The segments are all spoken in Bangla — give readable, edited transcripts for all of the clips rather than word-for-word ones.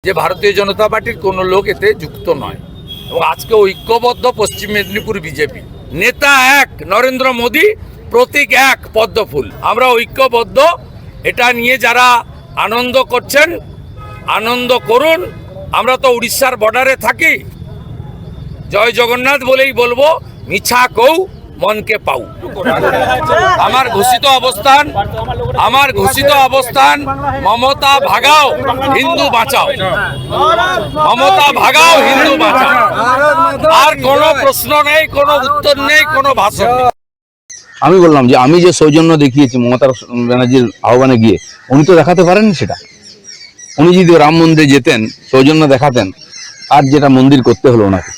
যে ভারতীয় জনতা পার্টির কোনো লোক এতে যুক্ত নয় এবং আজকে ঐক্যবদ্ধ পশ্চিম মেদিনীপুর বিজেপি, নেতা এক নরেন্দ্র মোদী, প্রতীক এক পদ্মফুল। আমরা ঐক্যবদ্ধ। এটা নিয়ে যারা আনন্দ করছেন আনন্দ করুন। আমরা তো উড়িষ্যার বর্ডারে থাকি। জয় জগন্নাথ বলেই বলবো, মিছা কৌ মনকে পাও। আমার ঘোষিত অবস্থান মমতা ভাগাও হিন্দু বাঁচাও, মমতা ভাগাও হিন্দু বাঁচাও। আর কোনো প্রশ্ন নেই, কোনো উত্তর নেই, কোনো ভাষণ নেই। আমি বললাম যে আমি যে সৌজন্য দেখিয়েছি মমতা ব্যানার্জির আহ্বানে গিয়ে, উনি তো দেখাতে পারেননি সেটা। উনি যদি রাম মন্দিরে যেতেন, সৌজন্য দেখাতেন, আর যেটা মন্দির করতে হলো ওনাকে,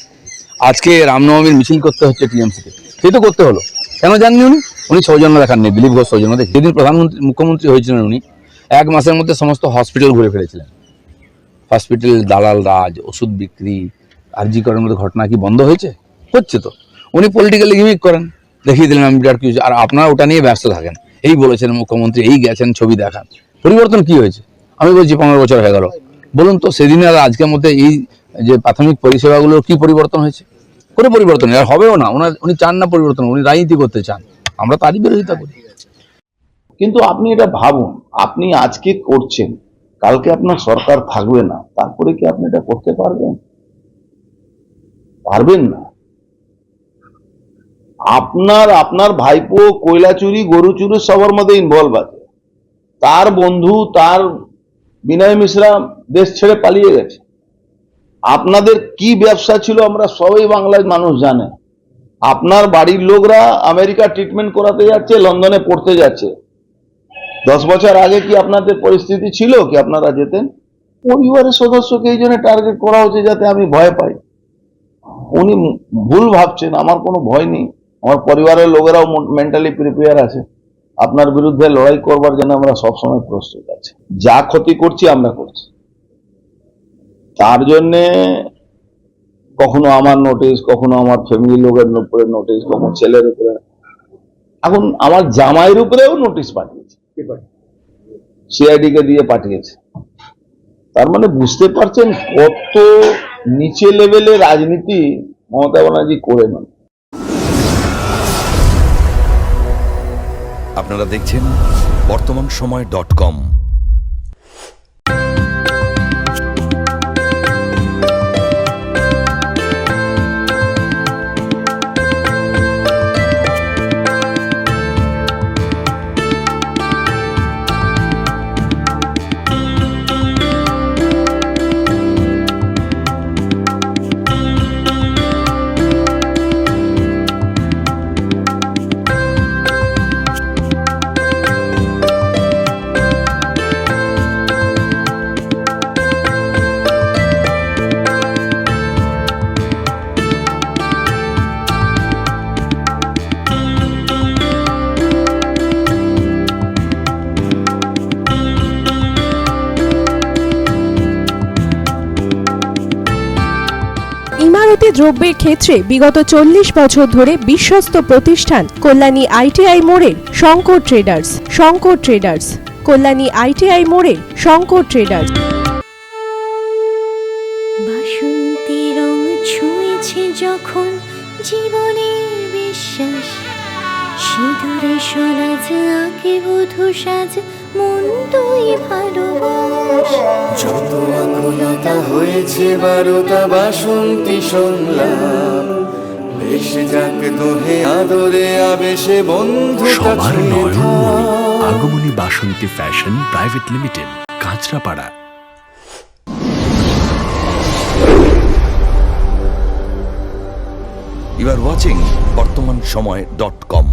আজকে রামনবমীর মিছিল করতে হচ্ছে টিএমসিকে, সেই তো করতে হলো। কেন জাননি উনি সৌজন্য দেখাননি। দিলীপ ঘোষ সৌজন্য দেখে, যেদিন মুখ্যমন্ত্রী হয়েছিলেন উনি 1 মাসের মধ্যে সমস্ত হসপিটাল ঘুরে ফেলেছিলেন। হসপিটাল দালাল রাজ, ওষুধ বিক্রি, আরজি করার মধ্যে ঘটনা কি বন্ধ হয়েছে? হচ্ছে তো। উনি পলিটিক্যালি গিমিক করেন, দেখিয়ে দিলেন আমি বিরাট কিছু, আর আপনারা ওটা নিয়ে ব্যস্ত থাকেন। এই বলেছেন মুখ্যমন্ত্রী, এই গেছেন, ছবি দেখান। পরিবর্তন কি হয়েছে? আমি বলছি 15 বছর হয়ে গেল। বলুন তো সেদিন আর আজকের মধ্যে এই যে প্রাথমিক পরিষেবাগুলোর কি পরিবর্তন হয়েছে? কোনো পরিবর্তন নেই, আর হবেও না। উনি চান না পরিবর্তন, উনি রাজনীতি করতে চান। আমরা তারই বিরোধিতা করি। কিন্তু আপনি এটা ভাবুন, আপনি আজকে করছেন, কালকে আপনার সরকার থাকবে না, তারপরে কি আপনি এটা করতে পারবেন? পারবেন না। আপনার ভাইপো কয়লা চুরি, গরু চুরি সবার মধ্যে ইনভলভ আছে। তার বন্ধু, তার বিনয় মিশ্রা দেশ ছেড়ে পালিয়ে গেছে। আপনাদের কি ব্যবসা ছিল আমরা সবাই বাংলার মানুষ জানে। আপনার বাড়ির লোকরা আমেরিকা ট্রিটমেন্ট করাতে যাচ্ছে, লন্ডনে পড়তে যাচ্ছে। 10 বছর আগে কি আপনাদের পরিস্থিতি ছিল কি আপনারা যেতেন? পরিবারের সদস্যকে এই জন্য টার্গেট করা হচ্ছে যাতে আমি ভয় পাই। উনি ভুল ভাবছেন, আমার কোনো ভয় নেই। আমার পরিবারের লোকেরাও মেন্টালি প্রিপেয়ার আছে। আপনার বিরুদ্ধে লড়াই করবার জন্য আমরা সবসময় প্রস্তুত আছি। যা ক্ষতি করছি আমরা করছি। তার জন্যে কখনো আমার নোটিশ, কখনো আমার ফ্যামিলি লোকের উপরে নোটিশ, কখনো ছেলের উপরে, এখন আমার জামাইয়ের উপরেও নোটিশ পাঠিয়েছে, সিআইডি কে দিয়ে পাঠিয়েছে। তার মানে বুঝতে পারছেন কত নিচে লেভেলে রাজনীতি মমতা ব্যানার্জি করে নেন। আপনারা দেখছেন বর্তমানসময়.com। ইমারতি দ্রব্যের ক্ষেত্রে বিগত 40 বছর ধরে বিশ্বস্ত প্রতিষ্ঠান কল্যাণী আইটিআই মোড়ের শঙ্কর ট্রেডার্স, কল্যাণী আইটিআই মোড়ের শঙ্কর ট্রেডার্স। বাসন্তী রং ছুঁয়েছে যখন জীবনের বিশ্বাস, সিঁদুরে সরাজ আঁকে বধূ সাজ, মন তুই ভালোবাস। যত আকুলতা হয়েছে বারোটা বাসন্তী সংলাপ, ভেসে যাক দোহে আদরে আবেশে বন্ধু সবার নয়নমণি Agomoni Basanti fashion private limited, Kanchrapara. You are watching বর্তমানসময়.com।